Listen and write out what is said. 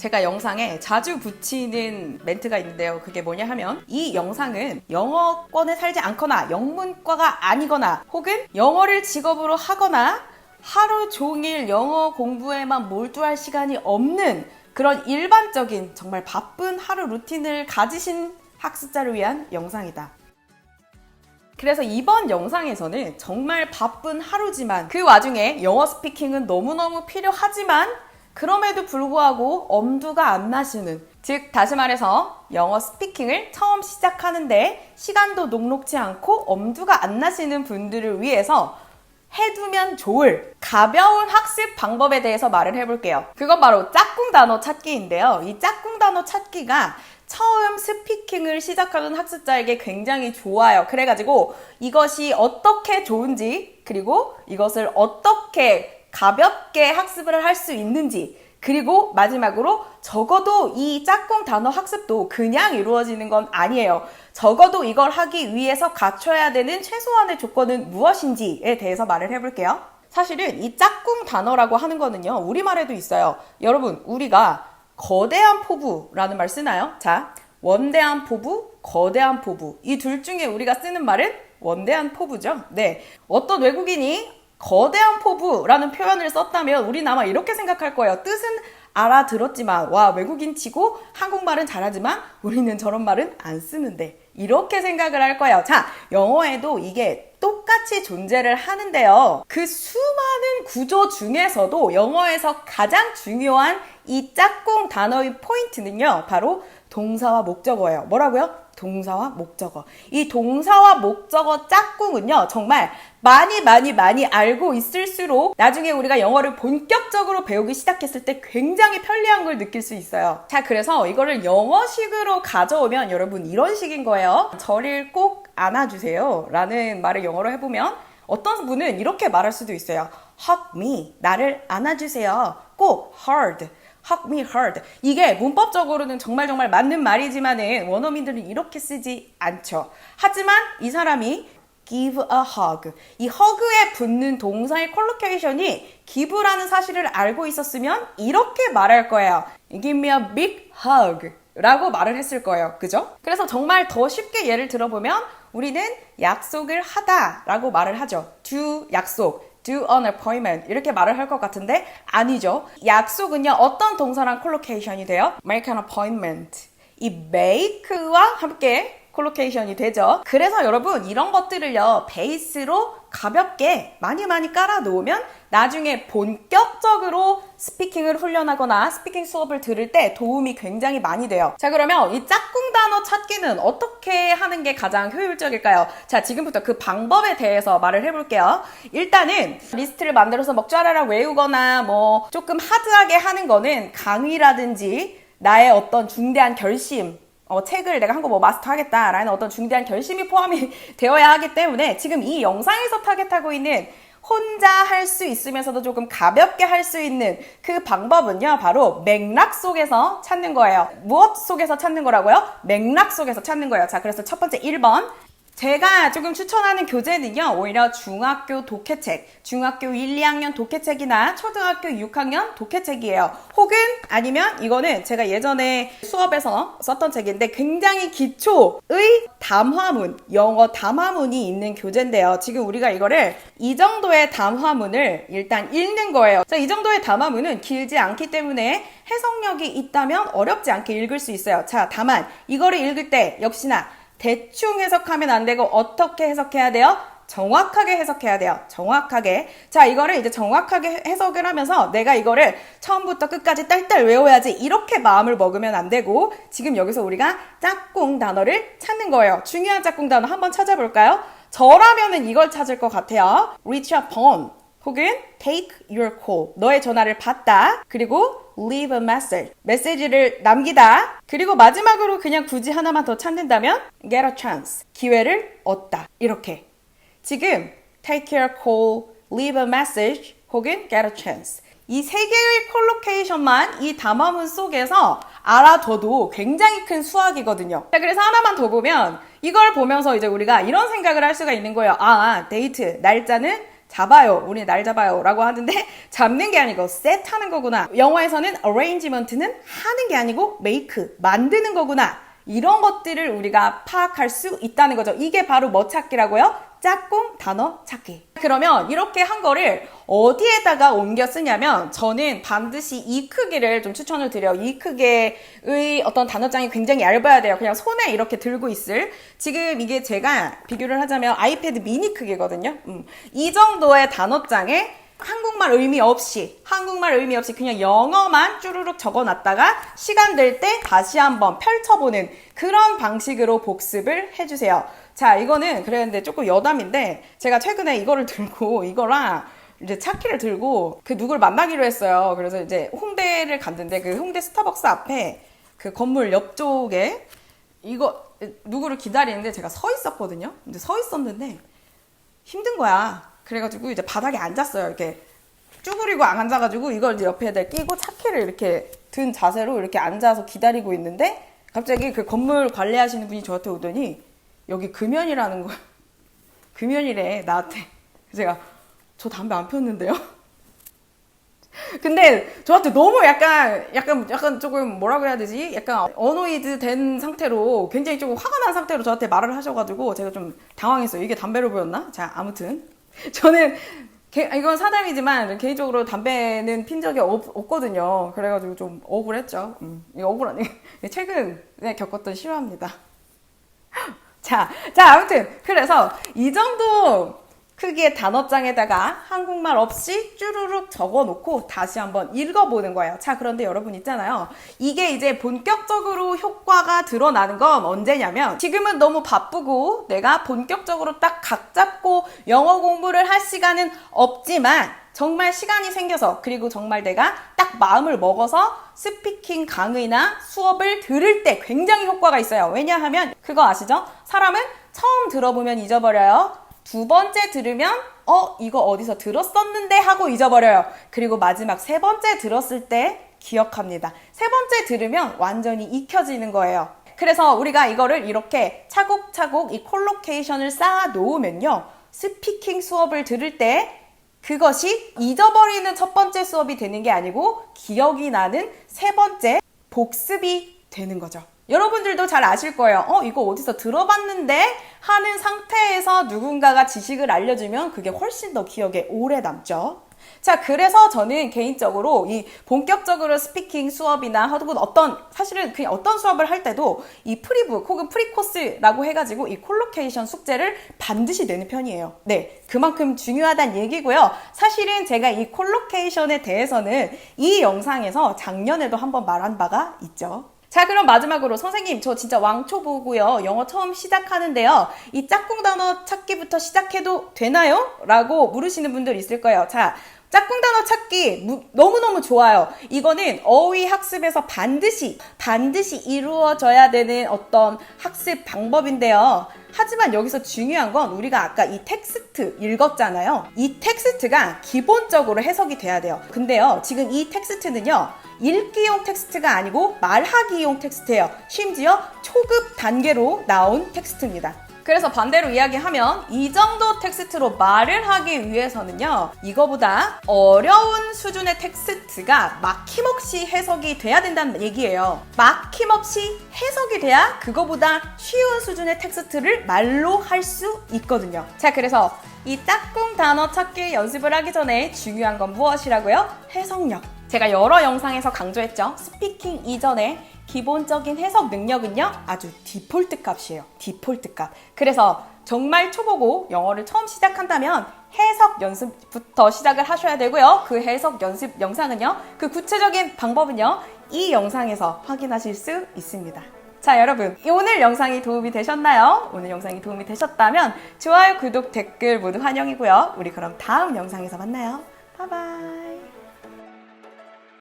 제가 영상에 자주 붙이는 멘트가 있는데요. 그게 뭐냐 하면 이 영상은 영어권에 살지 않거나 영문과가 아니거나 혹은 영어를 직업으로 하거나 하루 종일 영어 공부에만 몰두할 시간이 없는 그런 일반적인 정말 바쁜 하루 루틴을 가지신 학습자를 위한 영상이다. 그래서 이번 영상에서는 정말 바쁜 하루지만 그 와중에 영어 스피킹은 너무너무 필요하지만 그럼에도 불구하고 엄두가 안 나시는, 즉 다시 말해서 영어 스피킹을 처음 시작하는데 시간도 녹록지 않고 엄두가 안 나시는 분들을 위해서 해두면 좋을 가벼운 학습 방법에 대해서 말을 해볼게요. 그건 바로 짝꿍 단어 찾기인데요. 이 짝꿍 단어 찾기가 처음 스피킹을 시작하는 학습자에게 굉장히 좋아요. 그래가지고 이것이 어떻게 좋은지, 그리고 이것을 어떻게 가볍게 학습을 할 수 있는지, 그리고 마지막으로 적어도 이 짝꿍 단어 학습도 그냥 이루어지는 건 아니에요. 적어도 이걸 하기 위해서 갖춰야 되는 최소한의 조건은 무엇인지에 대해서 말을 해볼게요. 사실은 이 짝꿍 단어라고 하는 거는요, 우리말에도 있어요. 여러분, 우리가 거대한 포부라는 말 쓰나요? 자, 원대한 포부, 거대한 포부. 이 둘 중에 우리가 쓰는 말은 원대한 포부죠. 네. 어떤 외국인이 거대한 포부라는 표현을 썼다면 우리는 아마 이렇게 생각할 거예요. 뜻은 알아들었지만, 와, 외국인 치고 한국말은 잘하지만 우리는 저런 말은 안 쓰는데, 이렇게 생각을 할 거예요. 자, 영어에도 이게 똑같이 존재를 하는데요. 그 수많은 구조 중에서도 영어에서 가장 중요한 이 짝꿍 단어의 포인트는요, 바로 동사와 목적어예요. 뭐라고요? 동사와 목적어. 이 동사와 목적어 짝꿍은요, 정말 많이 알고 있을수록 나중에 우리가 영어를 본격적으로 배우기 시작했을 때 굉장히 편리한 걸 느낄 수 있어요. 자, 그래서 이거를 영어식으로 가져오면 여러분 이런 식인 거예요. 저를 꼭 안아주세요 라는 말을 영어로 해보면 어떤 분은 이렇게 말할 수도 있어요. Hug me, 나를 안아주세요. 꼭 hard, hug me hard. 이게 문법적으로는 정말 맞는 말이지만은 원어민들은 이렇게 쓰지 않죠. 하지만 이 사람이 give a hug, 이 hug에 붙는 동사의 콜로케이션이 give라는 사실을 알고 있었으면 이렇게 말할 거예요. Give me a big hug 라고 말을 했을 거예요. 그죠? 그래서 정말 더 쉽게 예를 들어보면 우리는 약속을 하다 라고 말을 하죠. do 약속, do an appointment 이렇게 말을 할 것 같은데 아니죠. 약속은요, 어떤 동사랑 콜로케이션이 돼요? make an appointment. 이 make와 함께 콜로케이션이 되죠. 그래서 여러분 이런 것들을요, 베이스로 가볍게 많이 깔아 놓으면 나중에 본격적으로 스피킹을 훈련하거나 스피킹 수업을 들을 때 도움이 굉장히 많이 돼요. 자, 그러면 이 짝꿍 단어 찾기는 어떻게 하는 게 가장 효율적일까요? 자, 지금부터 그 방법에 대해서 말을 해볼게요. 일단은 리스트를 만들어서 먹자라라 외우거나 뭐 조금 하드하게 하는 거는 강의라든지 나의 어떤 중대한 결심, 책을 내가 한거 마스터하겠다라는 어떤 중대한 결심이 포함이 되어야 하기 때문에 지금 이 영상에서 타겟하고 있는 혼자 할 수 있으면서도 조금 가볍게 할 수 있는 그 방법은요, 바로 맥락 속에서 찾는 거예요. 무엇 속에서 찾는 거라고요? 맥락 속에서 찾는 거예요. 자, 그래서 첫 번째 1번. 제가 조금 추천하는 교재는요, 오히려 중학교 독해책, 중학교 1, 2학년 독해책이나 초등학교 6학년 독해책이에요. 혹은 아니면 이거는 제가 예전에 수업에서 썼던 책인데 굉장히 기초의 담화문, 영어 담화문이 있는 교재인데요. 지금 우리가 이거를 이 정도의 담화문을 일단 읽는 거예요. 자, 이 정도의 담화문은 길지 않기 때문에 해석력이 있다면 어렵지 않게 읽을 수 있어요. 자, 다만 이거를 읽을 때 역시나 대충 해석하면 안 되고 어떻게 해석해야 돼요? 정확하게 해석해야 돼요. 정확하게. 자, 이거를 이제 정확하게 해석을 하면서 내가 이거를 처음부터 끝까지 딸딸 외워야지 이렇게 마음을 먹으면 안 되고 지금 여기서 우리가 짝꿍 단어를 찾는 거예요. 중요한 짝꿍 단어 한번 찾아볼까요? 저라면은 이걸 찾을 것 같아요. reach a phone 혹은 take your call, 너의 전화를 받다. 그리고 leave a message, 메시지를 남기다. 그리고 마지막으로 그냥 굳이 하나만 더 찾는다면 get a chance, 기회를 얻다. 이렇게 지금 take your call, leave a message 혹은 get a chance, 이 세 개의 콜로케이션만 이 담화문 속에서 알아둬도 굉장히 큰 수학이거든요. 자, 그래서 하나만 더 보면 이걸 보면서 이제 우리가 이런 생각을 할 수가 있는 거예요. 아, 데이트 날짜는 잡아요. 우리 날 잡아요. 라고 하는데 잡는 게 아니고 셋하는 거구나. 영어에서는 arrangement는 하는 게 아니고 make, 만드는 거구나. 이런 것들을 우리가 파악할 수 있다는 거죠. 이게 바로 뭐 찾기라고요? 짝꿍 단어 찾기. 그러면 이렇게 한 거를 어디에다가 옮겨 쓰냐면 저는 반드시 이 크기를 좀 추천을 드려요. 이 크기의 어떤 단어장이 굉장히 얇아야 돼요. 그냥 손에 이렇게 들고 있을. 지금 이게 제가 비교를 하자면 아이패드 미니 크기거든요. 이 정도의 단어장에 한국말 의미 없이 그냥 영어만 쭈루룩 적어놨다가 시간 될 때 다시 한번 펼쳐보는 그런 방식으로 복습을 해주세요. 자, 이거는 그랬는데 조금 여담인데 제가 최근에 이거를 들고 이거랑 이제 차키를 들고 그 누굴 만나기로 했어요. 그래서 이제 홍대를 갔는데 그 홍대 스타벅스 앞에 그 건물 옆쪽에 이거 누구를 기다리는데 제가 서 있었거든요. 근데 서 있었는데 힘든 거야. 그래가지고 이제 바닥에 앉았어요. 이렇게 쭈그리고 앉아가지고 이걸 이제 옆에다 끼고 차키를 이렇게 든 자세로 이렇게 앉아서 기다리고 있는데 갑자기 그 건물 관리하시는 분이 저한테 오더니 여기 금연이라는 거 금연이래 나한테. 제가 저 담배 안 폈는데요. 근데 저한테 너무 약간 조금 뭐라고 해야 되지? 약간 어노이드 된 상태로 굉장히 조금 화가 난 상태로 저한테 말을 하셔가지고 제가 좀 당황했어요. 이게 담배로 보였나? 자, 아무튼 저는 이건 사담이지만 개인적으로 담배는 핀 적이 없거든요. 그래가지고 좀 억울했죠. 이거 억울하네. 최근에 겪었던 실화입니다. 자, 아무튼 그래서 이 정도 크기의 단어장에다가 한국말 없이 쭈루룩 적어놓고 다시 한번 읽어보는 거예요. 자, 그런데 여러분 있잖아요. 이게 이제 본격적으로 효과가 드러나는 건 언제냐면 지금은 너무 바쁘고 내가 본격적으로 딱 각 잡고 영어 공부를 할 시간은 없지만 정말 시간이 생겨서 그리고 정말 내가 딱 마음을 먹어서 스피킹 강의나 수업을 들을 때 굉장히 효과가 있어요. 왜냐하면 그거 아시죠? 사람은 처음 들어보면 잊어버려요. 두 번째 들으면 이거 어디서 들었었는데 하고 잊어버려요. 그리고 마지막 세 번째 들었을 때 기억합니다. 세 번째 들으면 완전히 익혀지는 거예요. 그래서 우리가 이거를 이렇게 차곡차곡 이 콜로케이션을 쌓아 놓으면요. 스피킹 수업을 들을 때 그것이 잊어버리는 첫 번째 수업이 되는 게 아니고 기억이 나는 세 번째 복습이 되는 거죠. 여러분들도 잘 아실 거예요. 이거 어디서 들어봤는데 하는 상태에서 누군가가 지식을 알려주면 그게 훨씬 더 기억에 오래 남죠. 자, 그래서 저는 개인적으로 이 본격적으로 스피킹 수업이나 혹은 사실은 그냥 어떤 수업을 할 때도 이 프리북 혹은 프리코스라고 해가지고 이 콜로케이션 숙제를 반드시 내는 편이에요. 네, 그만큼 중요하다는 얘기고요. 사실은 제가 이 콜로케이션에 대해서는 이 영상에서 작년에도 한번 말한 바가 있죠. 자, 그럼 마지막으로 선생님 저 진짜 왕초보고요. 영어 처음 시작하는데요. 이 짝꿍 단어 찾기부터 시작해도 되나요? 라고 물으시는 분들 있을 거예요. 자, 짝꿍 단어 찾기 너무너무 좋아요. 이거는 어휘 학습에서 반드시 이루어져야 되는 어떤 학습 방법인데요. 하지만 여기서 중요한 건 우리가 아까 이 텍스트 읽었잖아요. 이 텍스트가 기본적으로 해석이 돼야 돼요. 근데요, 지금 이 텍스트는요, 읽기용 텍스트가 아니고 말하기용 텍스트예요. 심지어 초급 단계로 나온 텍스트입니다. 그래서 반대로 이야기하면 이 정도 텍스트로 말을 하기 위해서는요, 이거보다 어려운 수준의 텍스트가 막힘없이 해석이 돼야 된다는 얘기예요. 막힘없이 해석이 돼야 그거보다 쉬운 수준의 텍스트를 말로 할 수 있거든요. 자, 그래서 이 짝꿍 단어 찾기 연습을 하기 전에 중요한 건 무엇이라고요? 해석력. 제가 여러 영상에서 강조했죠. 스피킹 이전에 기본적인 해석 능력은요, 아주 디폴트 값이에요. 디폴트 값. 그래서 정말 초보고 영어를 처음 시작한다면 해석 연습부터 시작을 하셔야 되고요. 그 해석 연습 영상은요, 그 구체적인 방법은요, 이 영상에서 확인하실 수 있습니다. 자, 여러분, 오늘 영상이 도움이 되셨나요? 오늘 영상이 도움이 되셨다면 좋아요, 구독, 댓글 모두 환영이고요. 우리 그럼 다음 영상에서 만나요. 바이바이.